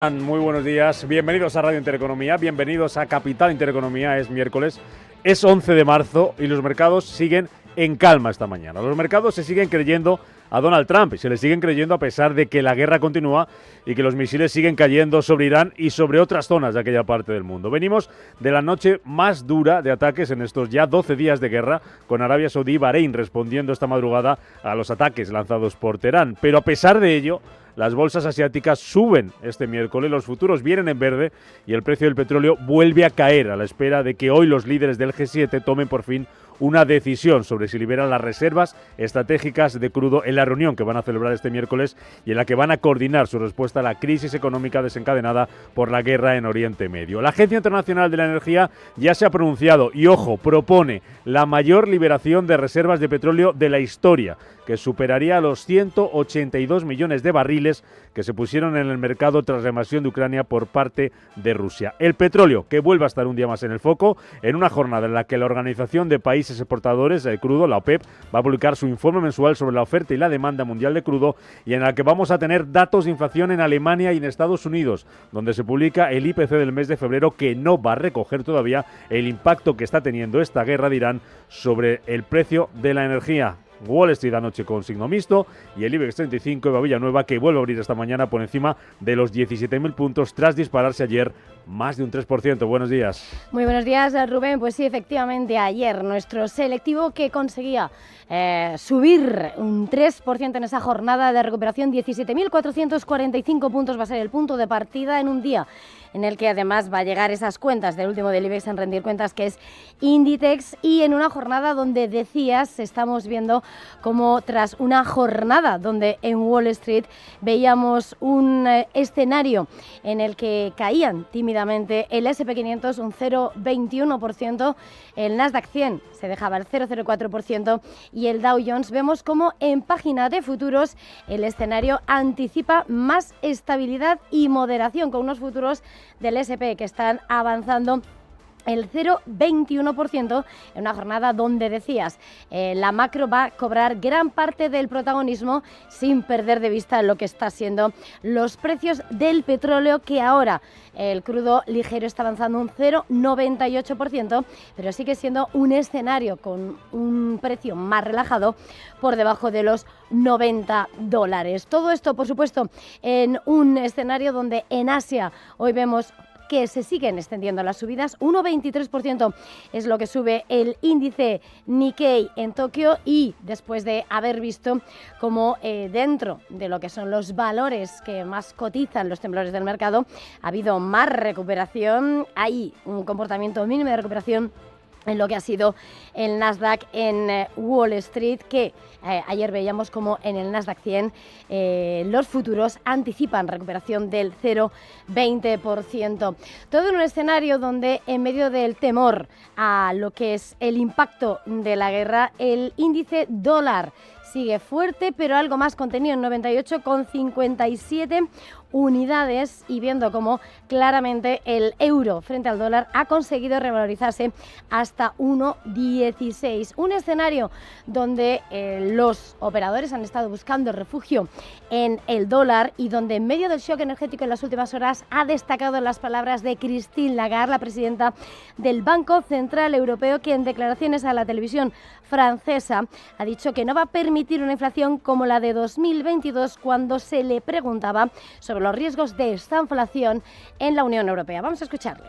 Muy buenos días, bienvenidos a Radio Intereconomía, bienvenidos a Capital Intereconomía. Es miércoles, es 11 de marzo y los mercados siguen en calma esta mañana. Los mercados se siguen creyendo a Donald Trump y se le siguen creyendo a pesar de que la guerra continúa y que los misiles siguen cayendo sobre Irán y sobre otras zonas de aquella parte del mundo. Venimos de la noche más dura de ataques en estos ya 12 días de guerra, con Arabia Saudí y Bahrein respondiendo esta madrugada a los ataques lanzados por Teherán. Pero a pesar de ello, las bolsas asiáticas suben este miércoles, los futuros vienen en verde y el precio del petróleo vuelve a caer a la espera de que hoy los líderes del G7 tomen por fin una decisión sobre si liberan las reservas estratégicas de crudo en la reunión que van a celebrar este miércoles y en la que van a coordinar su respuesta a la crisis económica desencadenada por la guerra en Oriente Medio. La Agencia Internacional de la Energía ya se ha pronunciado y, ojo, propone la mayor liberación de reservas de petróleo de la historia, que superaría los 182 millones de barriles que se pusieron en el mercado tras la invasión de Ucrania por parte de Rusia. El petróleo, que vuelve a estar un día más en el foco, en una jornada en la que la Organización de Países Exportadores de Crudo, la OPEP, va a publicar su informe mensual sobre la oferta y la demanda mundial de crudo y en la que vamos a tener datos de inflación en Alemania y en Estados Unidos, donde se publica el IPC del mes de febrero, que no va a recoger todavía el impacto que está teniendo esta guerra de Irán sobre el precio de la energía. Wall Street anoche con signo mixto y el IBEX 35 de Villanueva, que vuelve a abrir esta mañana por encima de los 17.000 puntos tras dispararse ayer más de un 3%. Buenos días. Muy buenos días, Rubén. Pues sí, efectivamente, ayer nuestro selectivo, que conseguía subir un 3% en esa jornada de recuperación, 17.445 puntos va a ser el punto de partida en un día en el que además va a llegar esas cuentas del último del IBEX en rendir cuentas, que es Inditex, y en una jornada donde decías, estamos viendo como tras una jornada donde en Wall Street veíamos un escenario en el que caían tímidamente el S&P 500 un 0,21%, el Nasdaq 100 se dejaba el 0,04% y el Dow Jones, vemos como en página de futuros el escenario anticipa más estabilidad y moderación, con unos futuros del S&P que están avanzando el 0,21% en una jornada donde decías la macro va a cobrar gran parte del protagonismo sin perder de vista lo que está siendo los precios del petróleo, que ahora el crudo ligero está avanzando un 0,98%, pero sigue siendo un escenario con un precio más relajado por debajo de los $90. Todo esto, por supuesto, en un escenario donde en Asia hoy vemos que se siguen extendiendo las subidas. 1,23% es lo que sube el índice Nikkei en Tokio, y después de haber visto cómo dentro de lo que son los valores que más cotizan los temblores del mercado ha habido más recuperación, hay un comportamiento mínimo de recuperación en lo que ha sido el Nasdaq en Wall Street, que ayer veíamos como en el Nasdaq 100 los futuros anticipan recuperación del 0,20%. Todo en un escenario donde, en medio del temor a lo que es el impacto de la guerra, el índice dólar sigue fuerte, pero algo más contenido en 98,57 unidades, y viendo cómo claramente el euro frente al dólar ha conseguido revalorizarse hasta 1,16. Un escenario donde los operadores han estado buscando refugio en el dólar y donde, en medio del shock energético en las últimas horas, ha destacado las palabras de Christine Lagarde, la presidenta del Banco Central Europeo, que en declaraciones a la televisión francesa ha dicho que no va a permitir una inflación como la de 2022, cuando se le preguntaba sobre los riesgos de estanflación en la Unión Europea. Vamos a escucharle.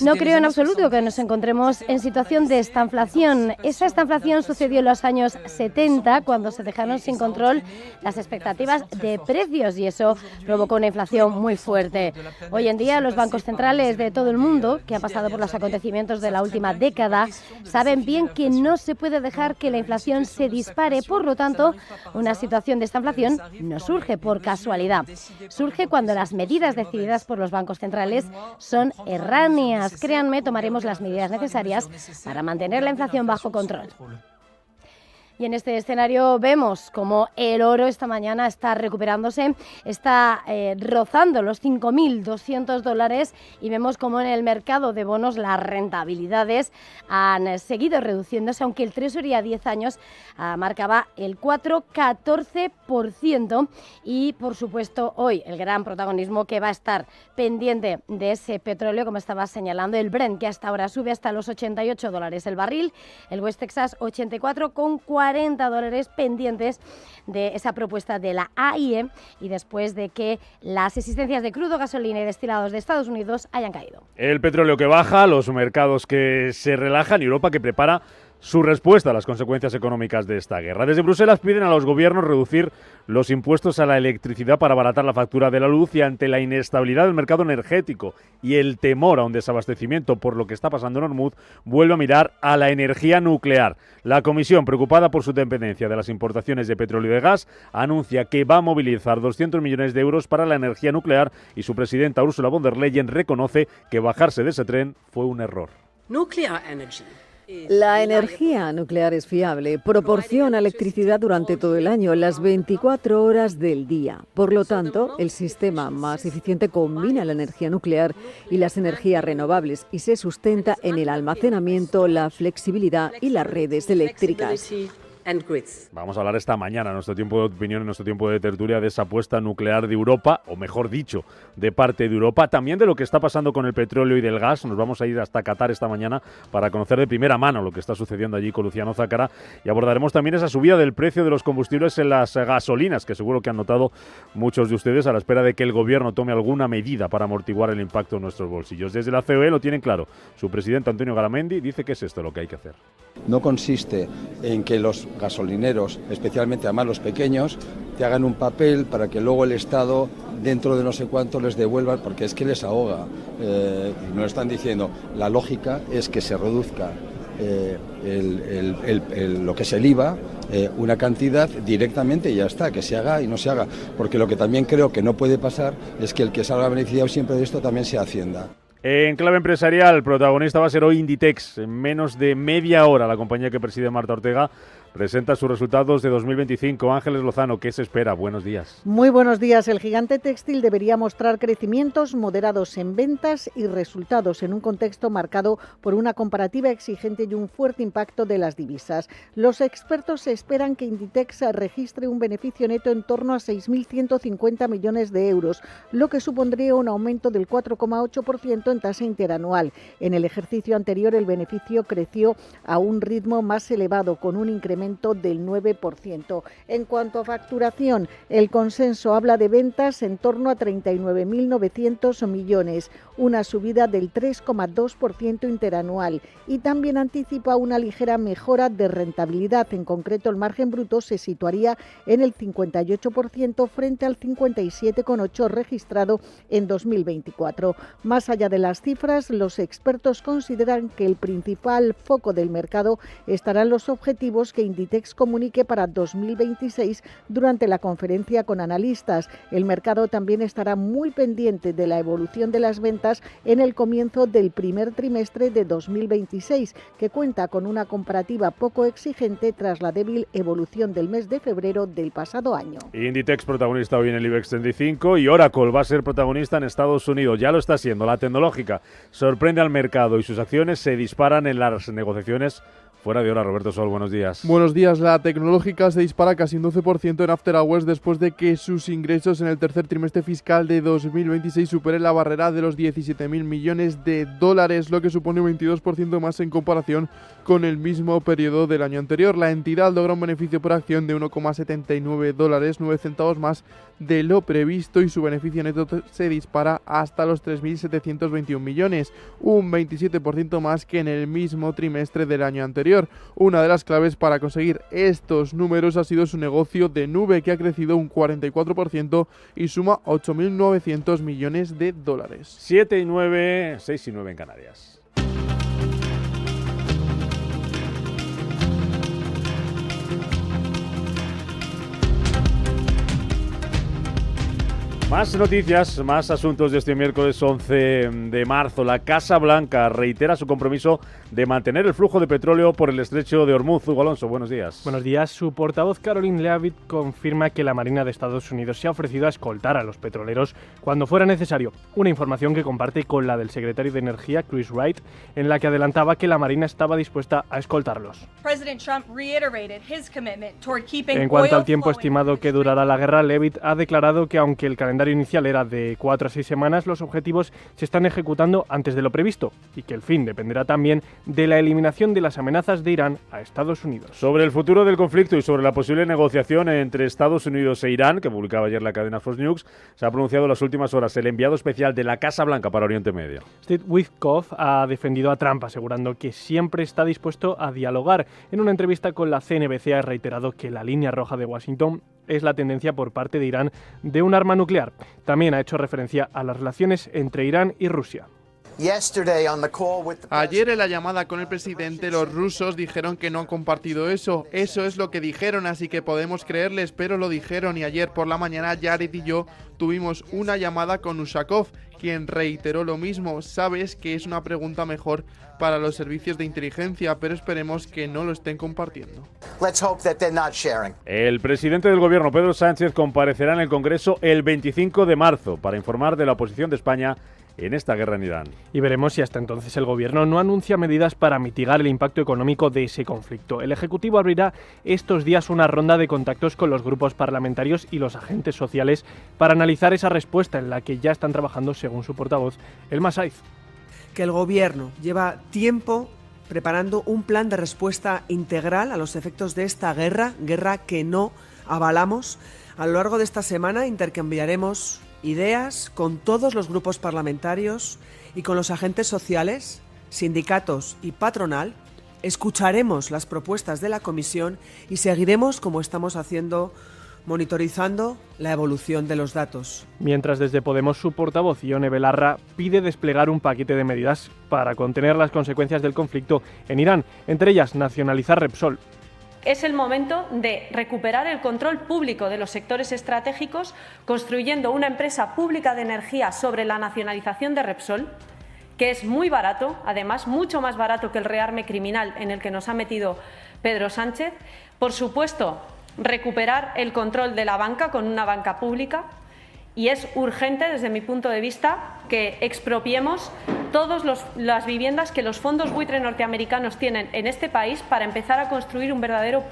No creo en absoluto que nos encontremos en situación de estanflación. Esa estanflación sucedió en los años 70, cuando se dejaron sin control las expectativas de precios, y eso provocó una inflación muy fuerte. Hoy en día los bancos centrales de todo el mundo, que han pasado por los acontecimientos de la última década, saben bien que no se puede dejar que la inflación se dispare. Por lo tanto, una situación de estanflación no surge por casualidad. Surge cuando las medidas decididas por los bancos centrales son erráneas. Créanme, tomaremos las medidas necesarias para mantener la inflación bajo control. Y en este escenario vemos como el oro esta mañana está recuperándose, está rozando los $5.200 y vemos como en el mercado de bonos las rentabilidades han seguido reduciéndose, aunque el Treasury a 10 años marcaba el 4,14% y por supuesto hoy el gran protagonismo que va a estar pendiente de ese petróleo, como estaba señalando, el Brent, que hasta ahora sube hasta los $88 el barril, el West Texas 84,40 $40 pendientes de esa propuesta de la AIE y después de que las existencias de crudo, gasolina y destilados de Estados Unidos hayan caído. El petróleo que baja, los mercados que se relajan y Europa que prepara su respuesta a las consecuencias económicas de esta guerra. Desde Bruselas piden a los gobiernos reducir los impuestos a la electricidad para abaratar la factura de la luz y ante la inestabilidad del mercado energético y el temor a un desabastecimiento por lo que está pasando en Hormuz, vuelve a mirar a la energía nuclear. La Comisión, preocupada por su dependencia de las importaciones de petróleo y de gas, anuncia que va a movilizar 200 millones de euros para la energía nuclear y su presidenta Ursula von der Leyen reconoce que bajarse de ese tren fue un error. La energía nuclear es fiable, proporciona electricidad durante todo el año, las 24 horas del día. Por lo tanto, el sistema más eficiente combina la energía nuclear y las energías renovables y se sustenta en el almacenamiento, la flexibilidad y las redes eléctricas. Vamos a hablar esta mañana, en nuestro tiempo de opinión, en nuestro tiempo de tertulia, de esa apuesta nuclear de Europa, o mejor dicho, de parte de Europa, también de lo que está pasando con el petróleo y del gas. Nos vamos a ir hasta Qatar esta mañana para conocer de primera mano lo que está sucediendo allí con Luciano Zácara y abordaremos también esa subida del precio de los combustibles en las gasolinas, que seguro que han notado muchos de ustedes a la espera de que el gobierno tome alguna medida para amortiguar el impacto en nuestros bolsillos. Desde la COE lo tienen claro. Su presidente Antonio Garamendi dice que es esto lo que hay que hacer. No consiste en que los gasolineros, especialmente además los pequeños, te hagan un papel para que luego el Estado, dentro de no sé cuánto, les devuelva, porque es que les ahoga. Y nos están diciendo, la lógica es que se reduzca lo que es el IVA, una cantidad directamente y ya está, que se haga y no se haga. Porque lo que también creo que no puede pasar es que el que salga beneficiado siempre de esto también sea Hacienda. En clave empresarial, el protagonista va a ser hoy Inditex. En menos de media hora, la compañía que preside Marta Ortega presenta sus resultados de 2025. Ángeles Lozano, ¿qué se espera? Buenos días. Muy buenos días. El gigante textil debería mostrar crecimientos moderados en ventas y resultados en un contexto marcado por una comparativa exigente y un fuerte impacto de las divisas. Los expertos esperan que Inditex registre un beneficio neto en torno a 6.150 millones de euros, lo que supondría un aumento del 4,8% en tasa interanual. En el ejercicio anterior, el beneficio creció a un ritmo más elevado, con un incremento del 9%. En cuanto a facturación, el consenso habla de ventas en torno a 39.900 millones, una subida del 3,2% interanual, y también anticipa una ligera mejora de rentabilidad. En concreto, el margen bruto se situaría en el 58% frente al 57,8% registrado en 2024. Más allá de las cifras, los expertos consideran que el principal foco del mercado estarán los objetivos que Inditex comunique para 2026 durante la conferencia con analistas. El mercado también estará muy pendiente de la evolución de las ventas en el comienzo del primer trimestre de 2026, que cuenta con una comparativa poco exigente tras la débil evolución del mes de febrero del pasado año. Inditex protagonista hoy en el IBEX 35 y Oracle va a ser protagonista en Estados Unidos. Ya lo está siendo. La tecnológica sorprende al mercado y sus acciones se disparan en las negociaciones fuera de hora. Roberto Sol, buenos días. Buenos días. La tecnológica se dispara casi un 12% en After Hours después de que sus ingresos en el tercer trimestre fiscal de 2026 superen la barrera de los 17.000 millones de dólares, lo que supone un 22% más en comparación con el mismo periodo del año anterior. La entidad logra un beneficio por acción de $1,79, 9 centavos más de lo previsto, y su beneficio neto se dispara hasta los 3.721 millones, un 27% más que en el mismo trimestre del año anterior. Una de las claves para conseguir estos números ha sido su negocio de nube, que ha crecido un 44% y suma 8.900 millones de dólares. 7 y 9, 6 y 9 en Canarias. Más noticias, más asuntos de este miércoles 11 de marzo. La Casa Blanca reitera su compromiso de mantener el flujo de petróleo por el estrecho de Hormuz. Hugo Alonso, buenos días. Buenos días. Su portavoz Caroline Leavitt confirma que la Marina de Estados Unidos se ha ofrecido a escoltar a los petroleros cuando fuera necesario. Una información que comparte con la del secretario de Energía, Chris Wright, en la que adelantaba que la Marina estaba dispuesta a escoltarlos. En cuanto al tiempo estimado que durará la guerra, Leavitt ha declarado que aunque el calendario inicial era de 4 a 6 semanas, los objetivos se están ejecutando antes de lo previsto y que el fin dependerá también de la eliminación de las amenazas de Irán a Estados Unidos. Sobre el futuro del conflicto y sobre la posible negociación entre Estados Unidos e Irán, que publicaba ayer la cadena Fox News, se ha pronunciado en las últimas horas el enviado especial de la Casa Blanca para Oriente Medio. Steve Witkoff ha defendido a Trump, asegurando que siempre está dispuesto a dialogar. En una entrevista con la CNBC ha reiterado que la línea roja de Washington es la tendencia por parte de Irán de un arma nuclear. También ha hecho referencia a las relaciones entre Irán y Rusia. Ayer en la llamada con el presidente, los rusos dijeron que no han compartido eso. Eso es lo que dijeron, así que podemos creerles, pero lo dijeron. Y ayer por la mañana Jared y yo tuvimos una llamada con Ushakov, quien reiteró lo mismo. Sabes que es una pregunta mejor para los servicios de inteligencia, pero esperemos que no lo estén compartiendo. El presidente del gobierno, Pedro Sánchez, comparecerá en el Congreso el 25 de marzo para informar de la posición de España en esta guerra en Irán. Y veremos si hasta entonces el gobierno no anuncia medidas para mitigar el impacto económico de ese conflicto. El Ejecutivo abrirá estos días una ronda de contactos con los grupos parlamentarios y los agentes sociales para analizar esa respuesta en la que ya están trabajando, según su portavoz, Elma Saiz. Que el gobierno lleva tiempo preparando un plan de respuesta integral a los efectos de esta guerra que no avalamos. A lo largo de esta semana intercambiaremos ideas con todos los grupos parlamentarios y con los agentes sociales, sindicatos y patronal. Escucharemos las propuestas de la comisión y seguiremos, como estamos haciendo, monitorizando la evolución de los datos. Mientras desde Podemos su portavoz, Ione Belarra, pide desplegar un paquete de medidas para contener las consecuencias del conflicto en Irán, entre ellas nacionalizar Repsol. Es el momento de recuperar el control público de los sectores estratégicos, construyendo una empresa pública de energía sobre la nacionalización de Repsol, que es muy barato, además mucho más barato que el rearme criminal en el que nos ha metido Pedro Sánchez. Por supuesto, recuperar el control de la banca con una banca pública, y es urgente, desde mi punto de vista, que expropiemos todas las viviendas que los fondos buitre norteamericanos tienen en este país para empezar a construir un verdadero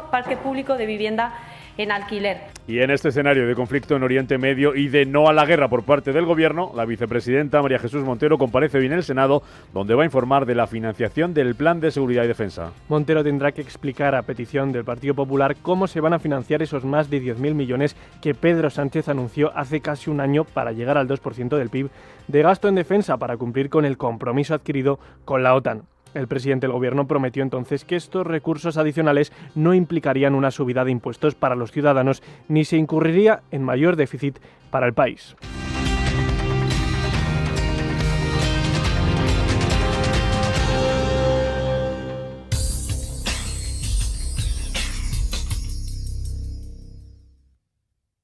parque público de vivienda en alquiler. Y en este escenario de conflicto en Oriente Medio y de no a la guerra por parte del gobierno, la vicepresidenta María Jesús Montero comparece hoy en el Senado, donde va a informar de la financiación del Plan de Seguridad y Defensa. Montero tendrá que explicar a petición del Partido Popular cómo se van a financiar esos más de 10.000 millones que Pedro Sánchez anunció hace casi un año para llegar al 2% del PIB de gasto en defensa para cumplir con el compromiso adquirido con la OTAN. El presidente del gobierno prometió entonces que estos recursos adicionales no implicarían una subida de impuestos para los ciudadanos ni se incurriría en mayor déficit para el país.